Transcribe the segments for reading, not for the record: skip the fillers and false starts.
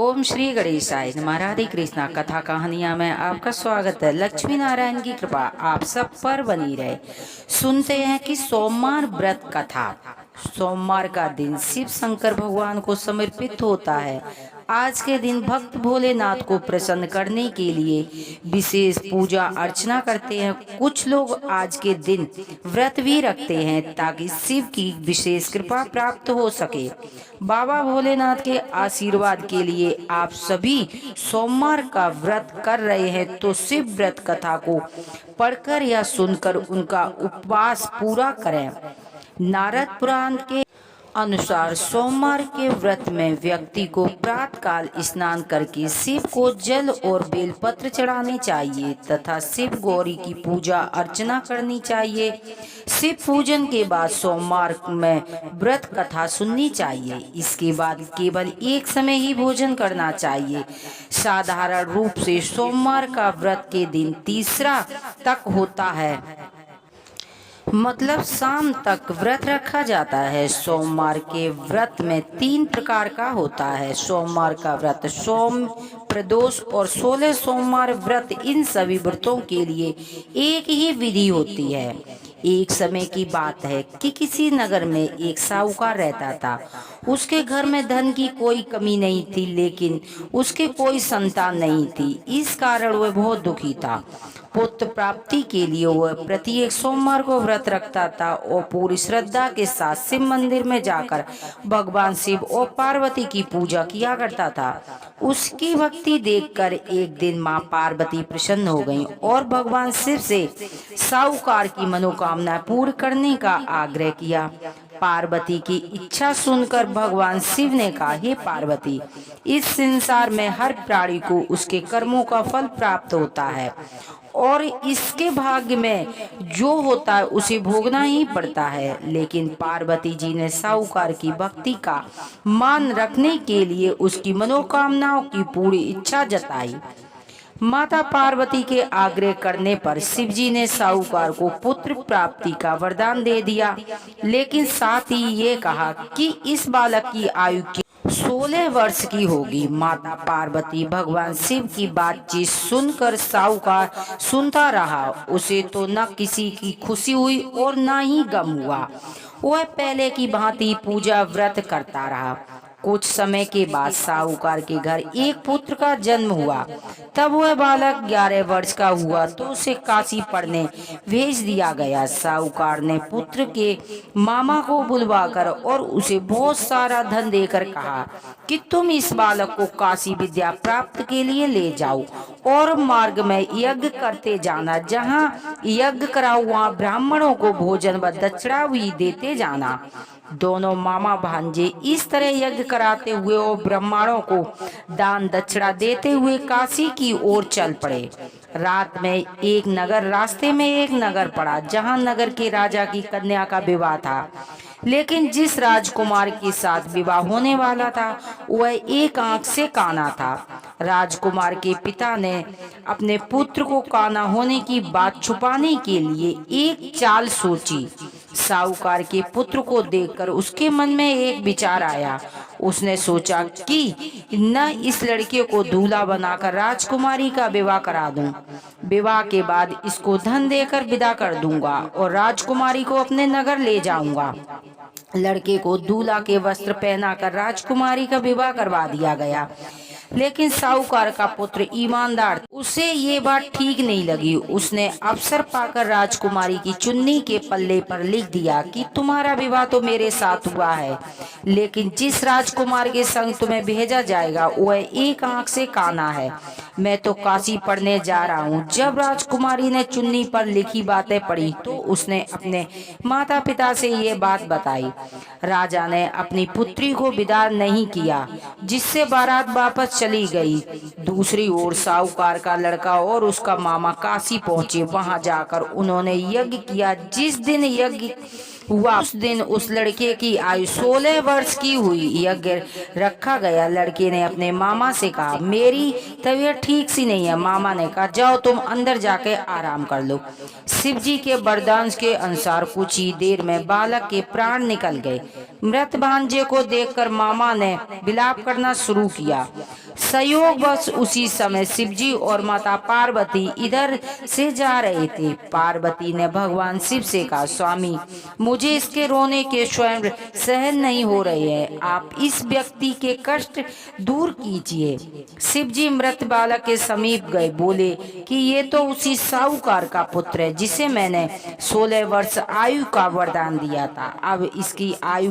ओम श्री गणेशाय नमः। राधे कृष्णा कथा कहानियां में आपका स्वागत है। लक्ष्मी नारायण की कृपा आप सब पर बनी रहे। सुनते हैं कि सोमवार व्रत कथा। सोमवार का दिन शिव शंकर भगवान को समर्पित होता है। आज के दिन भक्त भोलेनाथ को प्रसन्न करने के लिए विशेष पूजा अर्चना करते हैं। कुछ लोग आज के दिन व्रत भी रखते हैं ताकि शिव की विशेष कृपा प्राप्त हो सके। बाबा भोलेनाथ के आशीर्वाद के लिए आप सभी सोमवार का व्रत कर रहे हैं तो शिव व्रत कथा को पढ़कर या सुनकर उनका उपवास पूरा करें। नारद पुराण के अनुसार सोमवार के व्रत में व्यक्ति को प्रातःकाल स्नान करके शिव को जल और बेलपत्र चढ़ाने चाहिए तथा शिव गौरी की पूजा अर्चना करनी चाहिए। शिव पूजन के बाद सोमवार में व्रत कथा सुननी चाहिए। इसके बाद केवल एक समय ही भोजन करना चाहिए। साधारण रूप से सोमवार का व्रत के दिन तीसरा तक होता है, मतलब शाम तक व्रत रखा जाता है। सोमवार के व्रत में 3 प्रकार का होता है। सोमवार का व्रत, सोम, प्रदोष और 16 सोमवार व्रत। इन सभी व्रतों के लिए एक ही विधि होती है। एक समय की बात है कि किसी नगर में एक साहूकार रहता था। उसके घर में धन की कोई कमी नहीं थी, लेकिन उसके कोई संतान नहीं थी। इस कारण वह बहुत दुखी था। पुत्र प्राप्ति के लिए वह प्रत्येक सोमवार को व्रत रखता था और पूरी श्रद्धा के साथ शिव मंदिर में जाकर भगवान शिव और पार्वती की पूजा किया करता था। उसकी भक्ति देखकर एक दिन मां पार्वती प्रसन्न हो गईं और भगवान शिव से साहूकार की मनोकामना पूर्ण करने का आग्रह किया। पार्वती की इच्छा सुनकर भगवान शिव ने कहा, हे पार्वती, इस संसार में हर प्राणी को उसके कर्मों का फल प्राप्त होता है और इसके भाग्य में जो होता है उसे भोगना ही पड़ता है। लेकिन पार्वती जी ने साहूकार की भक्ति का मान रखने के लिए उसकी मनोकामनाओं की पूरी इच्छा जताई। माता पार्वती के आग्रह करने पर शिव जी ने साहूकार को पुत्र प्राप्ति का वरदान दे दिया, लेकिन साथ ही ये कहा कि इस बालक की आयु 16 वर्ष की होगी। माता पार्वती भगवान शिव की बातचीत सुनकर साहूकार सुनता रहा। उसे तो न किसी की खुशी हुई और न ही गम हुआ। वह पहले की भांति पूजा व्रत करता रहा। कुछ समय के बाद साहूकार के घर एक पुत्र का जन्म हुआ। तब वह बालक 11 वर्ष का हुआ तो उसे काशी पढ़ने भेज दिया गया। साहूकार ने पुत्र के मामा को बुलवाकर और उसे बहुत सारा धन देकर कहा कि तुम इस बालक को काशी विद्या प्राप्त के लिए ले जाओ और मार्ग में यज्ञ करते जाना। जहाँ यज्ञ कराओ वहाँ ब्राह्मणों को भोजन व दक्षिणा भी देते जाना। दोनों मामा भांजे इस तरह यज्ञ कराते हुए और ब्राह्मणों को दान दक्षिणा देते हुए काशी की ओर चल पड़े। रात में रास्ते में एक नगर पड़ा, जहां नगर के राजा की कन्या का विवाह था। लेकिन जिस राजकुमार के साथ विवाह होने वाला था वह एक आंख से काना था। राजकुमार के पिता ने अपने पुत्र को काना होने की बात छुपाने के लिए एक चाल सोची। साहूकार के पुत्र को देखकर उसके मन में एक विचार आया। उसने सोचा कि न इस लड़के को दूल्हा बनाकर राजकुमारी का विवाह करा दूं। विवाह के बाद इसको धन देकर विदा कर दूंगा और राजकुमारी को अपने नगर ले जाऊंगा। लड़के को दूल्हा के वस्त्र पहनाकर राजकुमारी का विवाह करवा दिया गया। लेकिन साहूकार का पुत्र ईमानदार, उसे ये बात ठीक नहीं लगी। उसने अवसर पाकर राजकुमारी की चुन्नी के पल्ले पर लिख दिया कि तुम्हारा विवाह तो मेरे साथ हुआ है, लेकिन जिस राजकुमार के संग तुम्हें भेजा जाएगा वह एक आंख से काना है। मैं तो काशी पढ़ने जा रहा हूँ। जब राजकुमारी ने चुन्नी पर लिखी बातें पढ़ी तो उसने अपने माता पिता से ये बात बताई। राजा ने अपनी पुत्री को विदा नहीं किया, जिससे बारात वापस चली गई। दूसरी ओर साहूकार का लड़का और उसका मामा काशी पहुंचे। वहां जाकर उन्होंने यज्ञ किया। जिस दिन यज्ञ हुआ उस दिन उस लड़के की आयु 16 वर्ष की हुई। यज्ञ रखा गया। लड़के ने अपने मामा से कहा, मेरी तबीयत ठीक सी नहीं है। मामा ने कहा, जाओ तुम अंदर जाके आराम कर लो। शिव जी के वरदान के अनुसार कुछ ही देर में बालक के प्राण निकल गए। मृत भांजे को देखकर मामा ने विलाप करना शुरू किया। संयोगवश उसी समय शिवजी और माता पार्वती इधर से जा रहे थे। पार्वती ने भगवान शिव से कहा, स्वामी, मुझे इसके रोने के स्वयं सहन नहीं हो रहे हैं, आप इस व्यक्ति के कष्ट दूर कीजिए। शिवजी मृत बालक के समीप गए, बोले कि ये तो उसी साहूकार का पुत्र है जिसे मैंने 16 वर्ष आयु का वरदान दिया था। अब इसकी आयु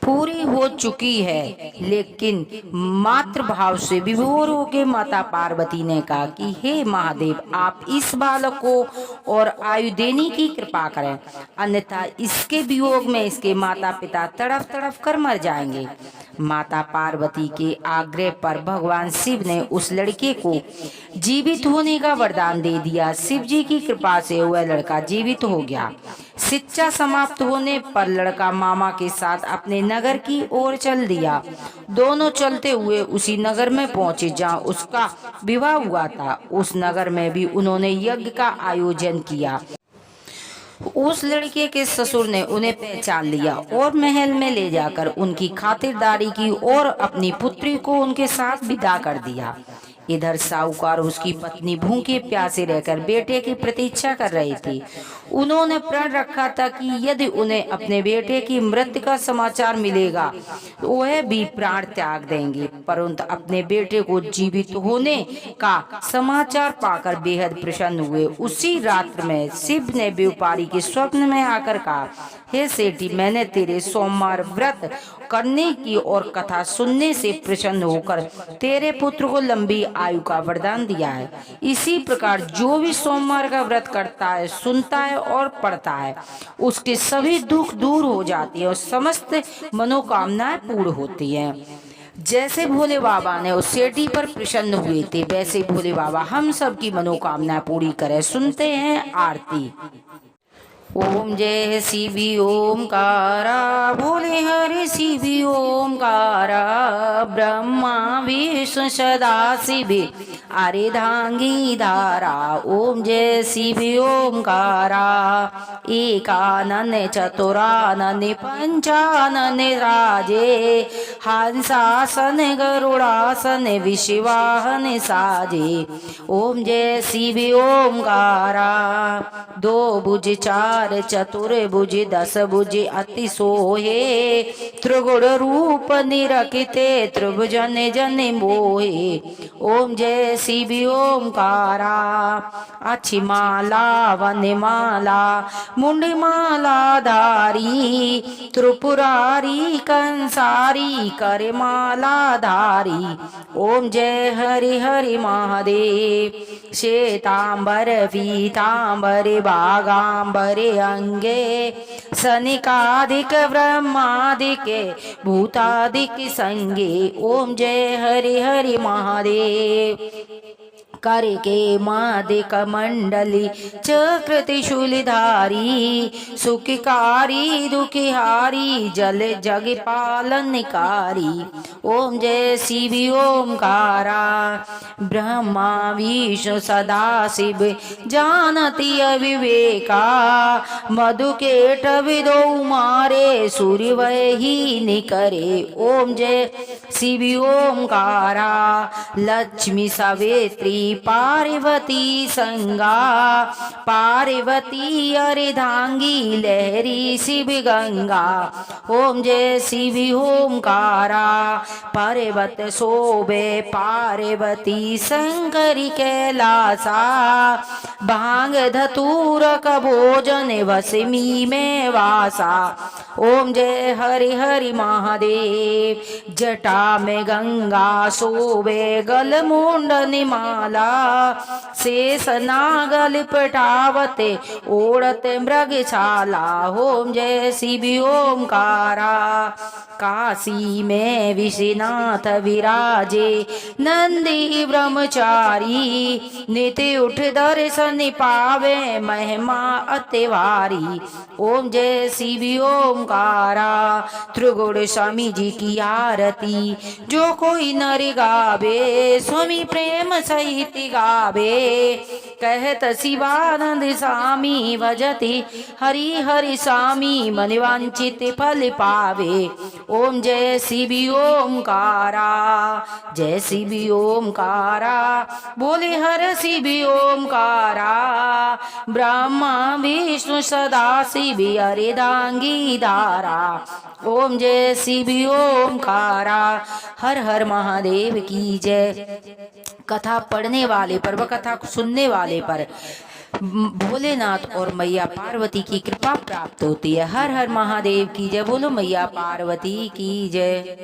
पूरी हो चुकी है। लेकिन मातृभाव से विभोर होकर माता पार्वती ने कहा कि हे महादेव, आप इस बालक को और आयु देने की कृपा करें, अन्यथा इसके वियोग में इसके माता पिता तड़फ तड़फ कर मर जाएंगे। माता पार्वती के आग्रह पर भगवान शिव ने उस लड़के को जीवित होने का वरदान दे दिया। शिव जी की कृपा से वह लड़का जीवित हो गया। शिक्षा समाप्त होने पर लड़का मामा के साथ अपने नगर की ओर चल दिया। दोनों चलते हुए उसी नगर में पहुंचे जहां उसका विवाह हुआ था। उस नगर में भी उन्होंने यज्ञ का आयोजन किया। उस लड़के के ससुर ने उन्हें पहचान लिया और महल में ले जाकर उनकी खातिरदारी की और अपनी पुत्री को उनके साथ विदा कर दिया। इधर साहूकार उसकी पत्नी भूखे प्यासे रहकर बेटे की प्रतीक्षा कर रही थी। उन्होंने प्रण रखा था कि यदि उन्हें अपने बेटे की मृत्यु का समाचार मिलेगा वह भी प्राण त्याग देंगे, परंतु अपने बेटे को जीवित होने का समाचार पाकर बेहद प्रसन्न हुए। उसी रात्र में शिव ने व्यापारी के स्वप्न में आकर कहा, हे सेठी, मैंने तेरे सोमवार व्रत करने की और कथा सुनने से प्रसन्न होकर तेरे पुत्र को लंबी आयु का वरदान दिया है। इसी प्रकार जो भी सोमवार का व्रत करता है, सुनता है और पढ़ता है, उसके सभी दुख दूर हो जाते हैं और समस्त मनोकामनाएं पूर्ण होती हैं। जैसे भोले बाबा ने उस सेठी पर प्रसन्न हुए थे, वैसे भोले बाबा हम सब की मनोकामनाएं पूरी करें। सुनते हैं आरती। ओम जय शिवी ओमकारा, भोले हरि शिवी ओमकारा, ब्रह्मा विष्णु सदा शिवे अर्धांगी धारा। ओम जय शिवी ओमकारा, एकानन चतुरानन पंचानन राजे, हंसासन गरुड़ासन विश्वाहन साजे। ओम जय शिवी ओमकारा, दो भुज चार चतुर्भुज 10 भुज अति सोहे, त्रिगुण रूप निरखिते त्रिभुजन जन मोहे। ओम जय शिवी ओमकारा, अच्छी माला वनमाला मुंडी माला धारी, त्रिपुरारी कंसारी कर माला धारी। ओम जय हरि हरि महादेव, श्वेतांबर पीतांबर बागांबर अंगे, सनिकादिक ब्रह्मादिक भूतादिक संगे। ओम जय हरि हरि महादेव, कर के मादिक मंडली चक्र त्रिशूलधारी, सुखकारी दुखिहारी जल जग पालनकारी। ओम जय शिवी ओमकारा, ब्रह्मा विष्णु सदा शिव जानती अविवेका, मधुकेट विदो मारे सूर्य वही निकरे। ओम जय शिवी ओमकारा, लक्ष्मी सवेत्री पार्वती संगा, पार्वती अर्धांगी लहरी शिव गंगा। ओम जय शिवी ओमकारा, पर्वत शोभे पार्वती शंकरी कैलासा, भांग धतूरक भोजन भस्मी में वासा। ओम जय हरि हरि महादेव, जटा में गंगा शोभे गल मुंडन माला, शेष नागल पटावते ओढ़त मृगशाला। ओम जय शिवी ओमकारा, काशी में विश्वनाथ विराजे नंदी ब्रह्मचारी, नित्य उठ दर्शन पावे महिमा अतिवारी। ओम जय शिवी ओमकारा, त्रिगुण स्वामी जी की आरती जो कोई नर गावे, स्वामी प्रेम सहित गावे, कहत शिवानंद स्वामी भजति हरि हरि स्वामी, मन वांछित फल पावे। ओम जय शिव ओमकारा, जय शिव ओमकारा, बोले हर शिव ओमकारा, ब्रह्मा विष्णु सदा शिव अर्धांगी धारा। ओम जय शिव ओमकारा, हर हर महादेव की जय। कथा पढ़ने वाले पर व कथा सुनने वाले पर भोलेनाथ और मैया पार्वती की कृपा प्राप्त होती है। हर हर महादेव की जय। बोलो मैया पार्वती की जय।